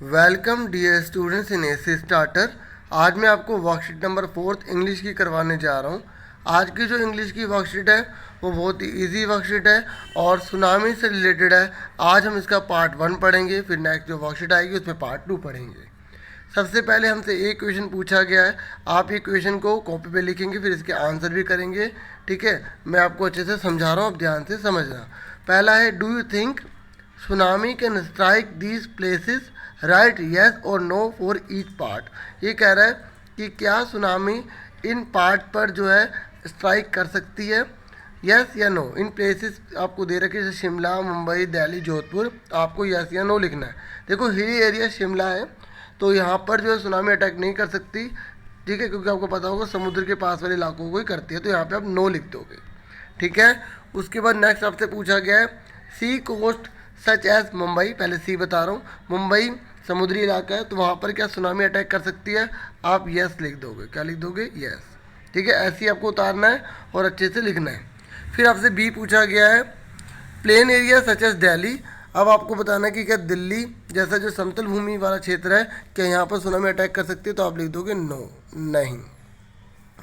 Welcome dear students in AC starter. आज मैं आपको वर्कशीट नंबर 4 इंग्लिश की करवाने जा रहा हूँ। आज की जो इंग्लिश की वर्कशीट है वो बहुत ही ईजी वर्कशीट है और सुनामी से रिलेटेड है। आज हम इसका पार्ट 1 पढ़ेंगे, फिर नेक्स्ट जो वर्कशीट आएगी उसमें पार्ट 2 पढ़ेंगे। सबसे पहले हमसे एक क्वेश्चन पूछा गया है, आप ये क्वेश्चन को कॉपी पे लिखेंगे, फिर इसके आंसर भी करेंगे। ठीक है, मैं आपको अच्छे से समझा रहा हूँ, आप ध्यान से समझना। पहला है, do you think tsunami can strike these places, right yes और नो फॉर ईच पार्ट। ये कह रहा है कि क्या सुनामी इन पार्ट पर जो है स्ट्राइक कर सकती है, यस या नो। इन प्लेसेस आपको दे रखे जैसे शिमला, मुंबई, दिल्ली, जोधपुर, आपको यस या नो लिखना है। देखो हिली एरिया शिमला है तो यहाँ पर जो है सुनामी अटैक नहीं कर सकती, ठीक है, क्योंकि आपको पता होगा समुद्र के पास वाले इलाकों को ही करती है, तो यहाँ पे आप नो लिख दोगे। ठीक है, उसके बाद नेक्स्ट आपसे पूछा गया है, सी कोस्ट सच एज मुंबई, पहले सी बता रहा हूँ, मुंबई समुद्री इलाका है तो वहाँ पर क्या सुनामी अटैक कर सकती है, आप यस लिख दोगे। क्या लिख दोगे? यस। ठीक है, ऐसे ही आपको उतारना है और अच्छे से लिखना है। फिर आपसे बी पूछा गया है, plain area such as Delhi. अब आपको बताना है कि क्या दिल्ली जैसा जो समतल भूमि वाला क्षेत्र है, क्या यहाँ पर सुनामी अटैक कर सकती है, तो आप लिख दोगे नो, नहीं।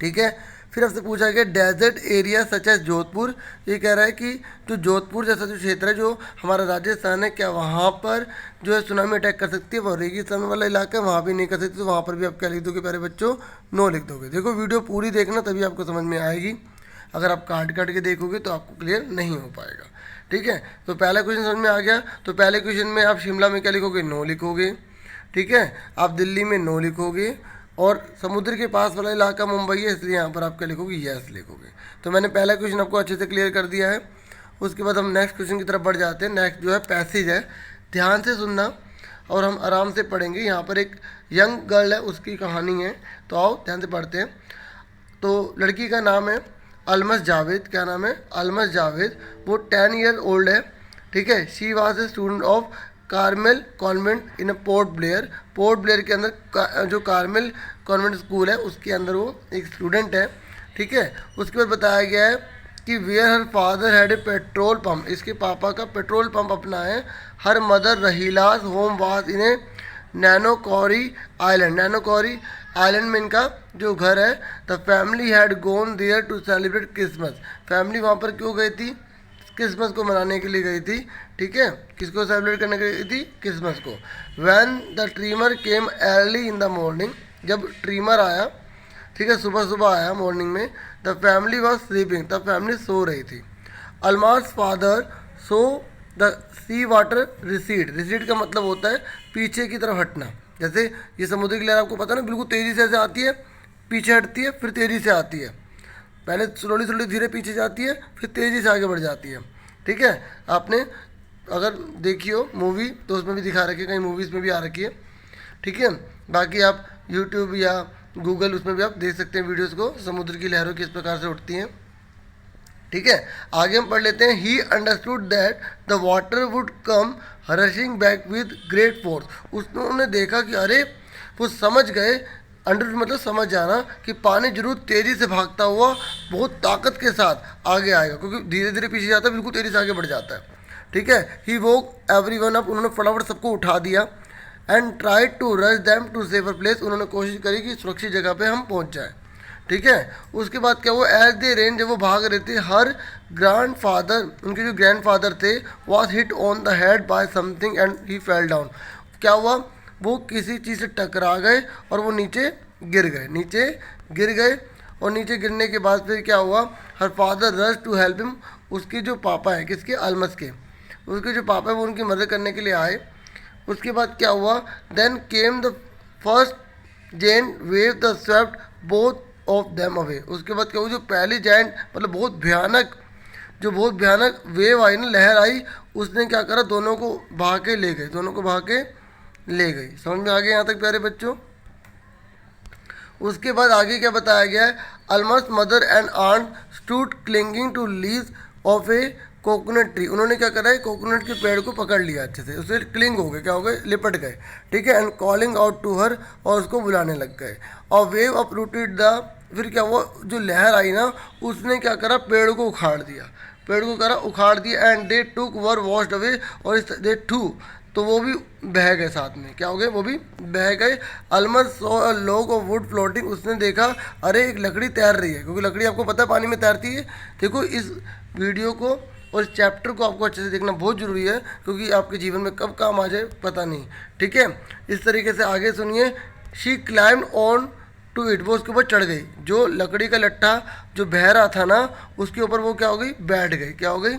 ठीक है, फिर आपसे पूछा गया desert area such as Jodhpur. ये कह रहा है कि जो जोधपुर जैसा जो क्षेत्र है जो हमारा राजस्थान है, क्या वहाँ पर जो है सुनामी अटैक कर सकती है, वो रेगिस्तान वाला इलाका है, वहाँ भी नहीं कर सकती, तो वहाँ पर भी आप क्या लिख दोगे प्यारे बच्चों? नो लिख दोगे। देखो वीडियो पूरी देखना तभी आपको समझ में आएगी, अगर आप काट काट के देखोगे तो आपको क्लियर नहीं हो पाएगा। ठीक है, तो पहला क्वेश्चन समझ में आ गया। तो पहले क्वेश्चन में आप शिमला में क्या लिखोगे? नो लिखोगे। ठीक है, आप दिल्ली में नो लिखोगे और समुद्र के पास वाला इलाका मुंबई है, इसलिए यहाँ पर आप क्या लिखोगे? यस लिखोगे। तो मैंने पहला क्वेश्चन आपको अच्छे से क्लियर कर दिया है। उसके बाद हम नेक्स्ट क्वेश्चन की तरफ बढ़ जाते हैं। नेक्स्ट जो है पैसेज है, ध्यान से सुनना और हम आराम से पढ़ेंगे। यहाँ पर एक यंग गर्ल है, उसकी कहानी है, तो आओ ध्यान से पढ़ते हैं। तो लड़की का नाम है अलमस जावेद। क्या नाम है? अलमस जावेद। वो 10 ईयर ओल्ड है। ठीक है, she was a student of Carmel convent in port Blair. Port Blair के अंदर जो कार्मेल कॉन्वेंट स्कूल है उसके अंदर वो एक स्टूडेंट है। ठीक है, उसके बाद बताया गया है कि where her father had a petrol pump, इसके पापा का पेट्रोल पंप अपना है। हर मदर रहीलास home was in a Nancowry island. Nancowry island में इनका जो घर है। The family had gone there to celebrate Christmas. Family वहाँ पर क्यों गई थी? क्रिसमस को मनाने के लिए गई थी। ठीक है, किसको सेलिब्रेट करने के लिए गई थी? क्रिसमस को। When the tremor came early in the morning, जब ट्रीमर आया, ठीक है, सुबह सुबह आया मॉर्निंग में, द फैमिली वॉज स्लीपिंग, तब फैमिली सो रही थी। Almas father so the sea water receded. Receded का मतलब होता है पीछे की तरफ हटना। जैसे ये समुद्र की लहर आपको पता है ना, बिल्कुल तेज़ी से ऐसे आती है, पीछे हटती है, फिर तेज़ी से आती है, पहले स्लोली स्लोली धीरे पीछे जाती है, फिर तेज़ी से आगे बढ़ जाती है। ठीक है, आपने अगर देखी हो मूवी तो उसमें भी दिखा रखी है, कई मूवीज़ में भी आ रखी है। ठीक है, बाकी आप यूट्यूब या गूगल उसमें भी आप देख सकते हैं वीडियोज़ को, समुद्र की लहरों किस प्रकार से उठती हैं। ठीक है, आगे हम पढ़ लेते हैं। He understood that the water would come rushing back with great force. उन्होंने देखा कि अरे, वो समझ गए, अंडर मतलब समझ जाना, कि पानी जरूर तेज़ी से भागता हुआ बहुत ताकत के साथ आगे आएगा, क्योंकि धीरे धीरे पीछे जाता है, बिल्कुल तेज़ी से आगे बढ़ जाता है। ठीक है, he woke everyone up, उन्होंने फटाफट सबको उठा दिया। And try to rush them to safer place, उन्होंने कोशिश करी कि सुरक्षित जगह पे हम पहुंच जाए। ठीक है, उसके बाद क्या हुआ? एज दे रेन, जब वो भाग रहे थे, हर ग्रैंड फादर, उनके जो ग्रैंड फादर थे, was hit on the head by something and he fell down. क्या हुआ? वो किसी चीज़ से टकरा गए और वो नीचे गिर गए, नीचे गिर गए। और नीचे गिरने के बाद फिर क्या हुआ? Her father rush to help him, उसके जो पापा हैं, किसके? अलमस के, उसके जो पापा हैं वो उनकी मदद करने के लिए आए। उसके बाद क्या हुआ? Then came the first giant wave the swept both of them away. उसके बाद क्या हुआ? जो पहली जेंट मतलब बहुत भयानक वेव आई ना, लहर आई, उसने क्या करा? दोनों को बहा के ले गई, दोनों को बहा के ले गई। समझ में आ गया यहाँ तक प्यारे बच्चों? उसके बाद आगे क्या बताया गया है? Almas mother and aunt stood clinging to leaves of a coconut tree. उन्होंने क्या करा है? कोकोनट के पेड़ को पकड़ लिया अच्छे से, उससे क्लिंग हो गए, क्या हो गए? लिपट गए। ठीक है, and calling out to her, और उसको बुलाने लग गए। और वेव अपरूटेड द, फिर क्या हुआ? जो लहर आई ना, उसने क्या करा? पेड़ को उखाड़ दिया, पेड़ को करा उखाड़ दिया। And they took were washed away, और दे टू तो वो भी बह गए साथ में। क्या हो गए? वो भी बह गए। Almas saw a log of wood floating, उसने देखा अरे एक लकड़ी तैर रही है, क्योंकि लकड़ी आपको पता है पानी में तैरती है। देखो इस वीडियो को और इस चैप्टर को आपको अच्छे से देखना बहुत ज़रूरी है, क्योंकि आपके जीवन में कब काम आ जाए पता नहीं। ठीक है, इस तरीके से आगे सुनिए। She climbed on to it, वो उसके ऊपर चढ़ गई। जो लकड़ी का लट्ठा जो बह रहा था ना, उसके ऊपर वो क्या हो गई? बैठ गई। क्या हो गई?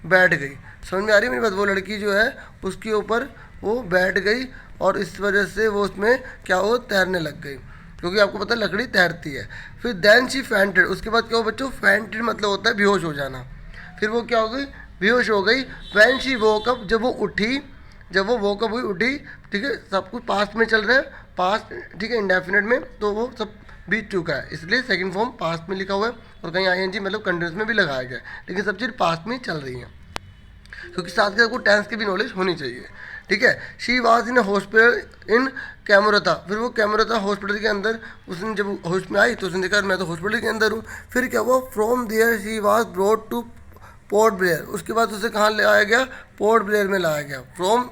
बैठ गई। समझ में आ रही है मेरी बात? वो लड़की जो है उसके ऊपर वो बैठ गई और इस वजह से वो उसमें क्या हो? तैरने लग गई, क्योंकि आपको पता है लकड़ी तैरती है। फिर देन शी फैंटेड, उसके बाद क्या हो बच्चों? फैंटेड मतलब होता है बेहोश हो जाना। फिर वो क्या हो गई? बेहोश हो गई। वैन शी वोकअप, जब वो उठी, जब वो वोकअप हुई, उठी। ठीक है, सब कुछ पास्ट में चल रहा है, पास्ट। ठीक है, इंडेफिनेट में, तो वो सब बीत चुका है, इसलिए सेकंड फॉर्म पास्ट में लिखा हुआ है, और कहीं आईएनजी मतलब कंटिन्यूस में भी लगाया गया है, लेकिन सब चीज़ पास्ट में चल रही है, क्योंकि साथ के आपको टेंस की भी नॉलेज होनी चाहिए। ठीक है, she was in hospital in Kamorta, फिर वो कैमोरता हॉस्पिटल के अंदर, उसने जब होश में आई तो उसने देखा मैं तो हॉस्पिटल के अंदर हूँ। फिर क्या हुआ? From there she was brought to Port Blair, उसके बाद उसे कहाँ लाया गया? पोर्ट ब्लेयर में लाया गया। फ्रॉम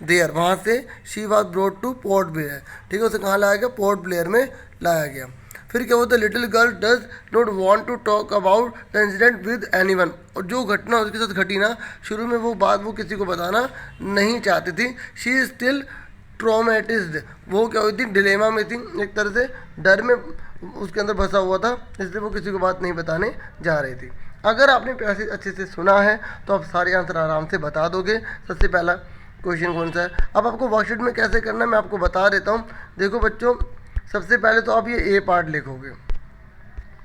देयर, वहाँ से she was brought to Port Blair. ठीक है, उसे कहाँ लाया गया? पोर्ट ब्लेयर में लाया गया। फिर क्या होता है? Little girl does not want to talk about the incident with anyone, और जो घटना उसके साथ घटी ना, शुरू में वो बात वो किसी को बताना नहीं चाहती थी। शी इज स्टिल ट्रोमेटिज्ड, वो क्या हुई थी? डिलेमा में थी, एक तरह से डर में उसके अंदर फंसा हुआ था, इसलिए वो किसी को बात नहीं बताने जा रही थी। अगर आपने पैसेज अच्छे से सुना है तो आप सारे आंसर आराम से बता दोगे। सबसे पहला क्वेश्चन कौन सा है? अब आपको वर्कशीट में कैसे करना है मैं आपको बता देता हूँ। देखो बच्चों, सबसे पहले तो आप ये ए पार्ट लिखोगे।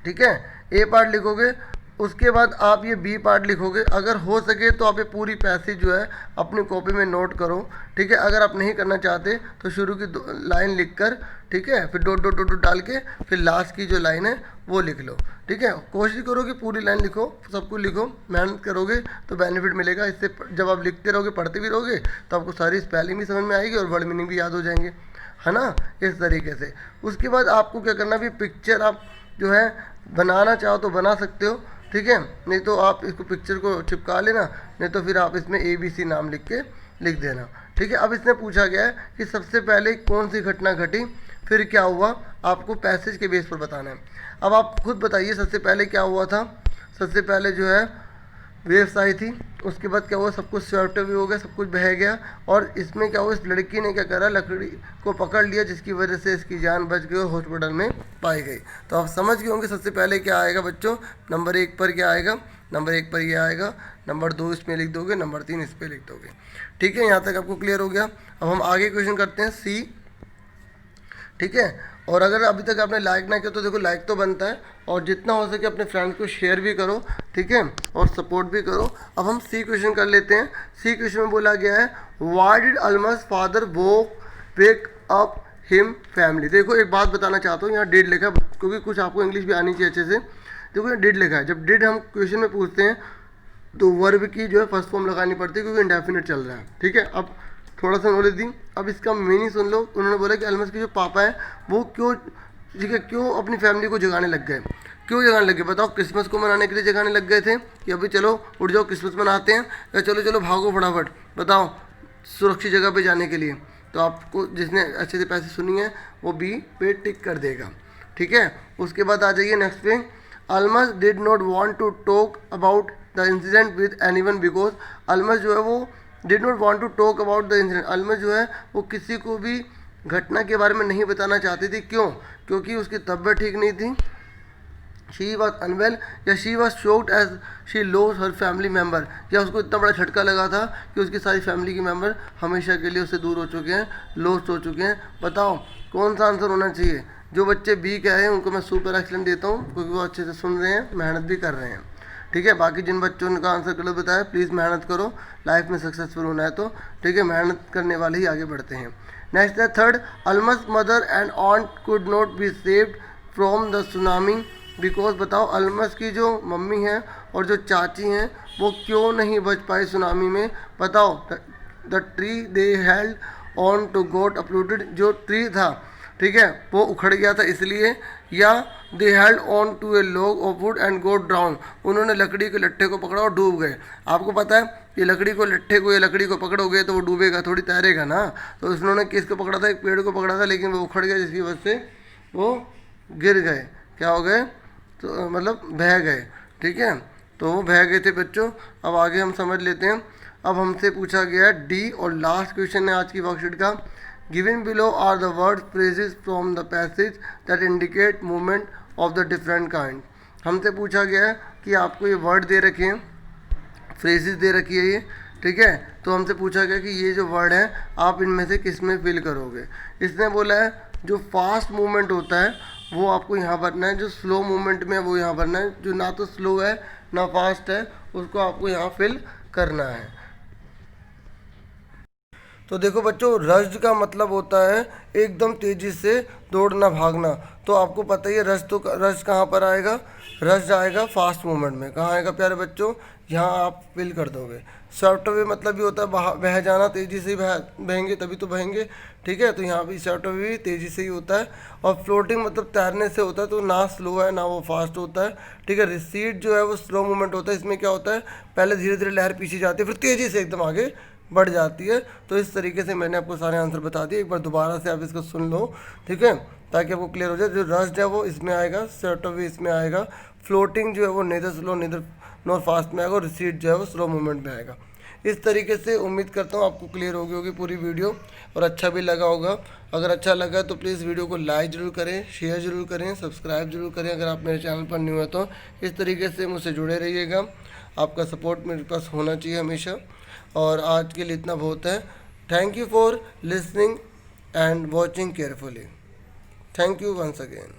ठीक है, ए पार्ट लिखोगे, उसके बाद आप ये बी पार्ट लिखोगे। अगर हो सके तो आप ये पूरी पैसेज जो है अपनी कॉपी में नोट करो। ठीक है, अगर आप नहीं करना चाहते तो शुरू की लाइन लिख कर, ठीक है, फिर डॉट डॉट डॉट डॉट डाल के फिर लास्ट की जो लाइन है वो लिख लो। ठीक है, कोशिश करो कि पूरी लाइन लिखो, सब कुछ लिखो, मेहनत करोगे तो बेनिफिट मिलेगा इससे। जब आप लिखते रहोगे, पढ़ते भी रहोगे, तो आपको सारी स्पेलिंग भी समझ में आएगी और वर्ड मीनिंग भी याद हो जाएंगे, है ना, इस तरीके से। उसके बाद आपको क्या करना, भी पिक्चर आप जो है बनाना चाहो तो बना सकते हो। ठीक है, नहीं तो आप इसको पिक्चर को चिपका लेना, नहीं तो फिर आप इसमें ABC नाम लिख के लिख देना। ठीक है, अब इसने पूछा गया है कि सबसे पहले कौन सी घटना घटी, फिर क्या हुआ, आपको पैसेज के बेस पर बताना है। अब आप खुद बताइए सबसे पहले क्या हुआ था। सबसे पहले जो है वेव्स आई थी, उसके बाद क्या हुआ? सब कुछ स्वेप्ट भी हो गया, सब कुछ बह गया, और इसमें क्या हुआ? इस लड़की ने क्या करा? लकड़ी को पकड़ लिया, जिसकी वजह से इसकी जान बच गई और हॉस्पिटल में पाई गई। तो आप समझ गए होंगे सबसे पहले क्या आएगा बच्चों। नंबर 1 पर क्या आएगा? नंबर 1 पर ये आएगा। नंबर 2 इसमें लिख दोगे, नंबर 3 इस पर लिख दोगे। ठीक है, यहाँ तक आपको क्लियर हो गया। अब हम आगे क्वेश्चन करते हैं सी। ठीक है, और अगर अभी तक आपने लाइक ना किया तो देखो लाइक तो बनता है, और जितना हो सके अपने फ्रेंड्स को शेयर भी करो। ठीक है, और सपोर्ट भी करो। अब हम सी क्वेश्चन कर लेते हैं। सी क्वेश्चन में बोला गया है why did Almas father wake up him family. देखो एक बात बताना चाहता हूँ, यहाँ डिड लिखा है, क्योंकि कुछ आपको इंग्लिश भी आनी चाहिए अच्छे से। देखो यहाँ डिड लिखा है, जब डिड हम क्वेश्चन में पूछते हैं तो वर्ब की जो है फर्स्ट फॉर्म लगानी पड़ती है, क्योंकि इंडेफिनिट चल रहा है। ठीक है, अब थोड़ा सा नॉलेज दी। अब इसका मीनिंग सुन लो। उन्होंने बोला कि अलमस के जो पापा हैं वो क्यों, ठीक है, क्यों अपनी फैमिली को जगाने लग गए। क्यों जगाने लग गए बताओ? क्रिसमस को मनाने के लिए जगाने लग गए थे कि अभी चलो उठ जाओ क्रिसमस मनाते हैं, या चलो चलो भागो फटाफट, बताओ, सुरक्षित जगह पे जाने के लिए। तो आपको जिसने अच्छे से पैसे सुनी है वो बी पे टिक कर देगा। ठीक है, उसके बाद आ जाइए नेक्स्ट पे। Almas did not want to talk about the incident with anyone because, Almas जो है वो did not want to talk about the incident, Almas जो है वो किसी को भी घटना के बारे में नहीं बताना चाहती थी। क्यों? क्योंकि उसकी तबीयत ठीक नहीं थी, शी वॉज अनवेल, या she was shocked as she lost her family member, या उसको इतना बड़ा झटका लगा था कि उसकी सारी फैमिली के मेम्बर हमेशा के लिए उससे दूर हो चुके हैं, लॉस्ट हो चुके हैं। बताओ कौन सा आंसर होना चाहिए? जो बच्चे बी के आए हैं उनको मैं सुपर एक्सीलेंट देता हूँ, क्योंकि वो अच्छे से सुन रहे हैं, मेहनत भी कर रहे हैं। ठीक है, बाकी जिन बच्चों ने का आंसर गलत बताया प्लीज़ मेहनत करो, लाइफ में सक्सेसफुल होना है तो। ठीक है, मेहनत करने वाले ही आगे बढ़ते हैं। नेक्स्ट है third, Almas mother and ऑन्ट could not be saved from the tsunami because, बताओ अलमस की जो मम्मी हैं और जो चाची हैं वो क्यों नहीं बच पाई सुनामी में। बताओ, the tree they held on to got uprooted, जो ट्री था, ठीक है, वो उखड़ गया था इसलिए, या they held on to a log of wood and got drowned, उन्होंने लकड़ी के लट्ठे को पकड़ा और डूब गए। आपको पता है ये लकड़ी को, लट्ठे को या लकड़ी को पकड़ोगे तो वो डूबेगा थोड़ी, तैरेगा ना। तो उन्होंने किसको पकड़ा था, एक पेड़ को पकड़ा था, लेकिन वो उखड़ गया, जिसकी वजह से वो गिर गए, क्या हो गए, तो मतलब बह गए। ठीक है, तो वो बह गए थे बच्चों। अब आगे हम समझ लेते हैं। अब हमसे पूछा गया है डी, और लास्ट क्वेश्चन है आज की वर्कशीट का। Given below are the word phrases from the passage that indicate movement of the different kind. हमसे पूछा गया है कि आपको ये वर्ड दे रखे हैं, फ्रेजेस दे रखी है ये, ठीक है। तो हमसे पूछा गया कि ये जो वर्ड है आप इनमें से किस में फिल करोगे। इसने बोला है जो फास्ट मूवमेंट होता है वो आपको यहाँ भरना है, जो स्लो मूवमेंट में है वो यहाँ भरना है, जो ना तो स्लो है ना फास्ट है उसको आपको यहाँ फिल करना है। तो देखो बच्चों, रश का मतलब होता है एकदम तेज़ी से दौड़ना भागना। तो आपको पता ही है रश, तो रश कहाँ पर आएगा, रश आएगा फास्ट मूवमेंट में। कहाँ आएगा प्यारे बच्चों, यहाँ आप फिल कर दोगे। शॉर्ट वे मतलब भी होता है बह जाना, तेज़ी से बहेंगे तभी तो बहेंगे, ठीक है। तो यहाँ भी शॉर्ट वे भी तेज़ी से ही होता है। और फ्लोटिंग मतलब तैरने से होता है, तो ना स्लो है ना वो फास्ट होता है, ठीक है। रिसीड जो है वो स्लो मूवमेंट होता है। इसमें क्या होता है, पहले धीरे धीरे लहर पीछे जाती है, फिर तेज़ी से एकदम आगे बढ़ जाती है। तो इस तरीके से मैंने आपको सारे आंसर बता दिए, एक बार दोबारा से आप इसको सुन लो, ठीक है, ताकि आपको क्लियर हो जाए। जो रश्ड है वो इसमें आएगा, शॉर्ट वे इसमें आएगा, फ्लोटिंग जो है वो neither slow neither nor fast में आएगा, और रिसीड जो है वो स्लो मूवमेंट में आएगा। इस तरीके से उम्मीद करता हूँ आपको क्लियर हो गई होगी पूरी वीडियो, और अच्छा भी लगा होगा। अगर अच्छा लगा तो प्लीज़ वीडियो को लाइक ज़रूर करें, शेयर ज़रूर करें, सब्सक्राइब जरूर करें अगर आप मेरे चैनल पर न्यू है तो। इस तरीके से मुझसे जुड़े रहिएगा, आपका सपोर्ट मेरे पास होना चाहिए हमेशा। और आज के लिए इतना बहुत है। Thank you for listening and watching carefully. Thank you once again.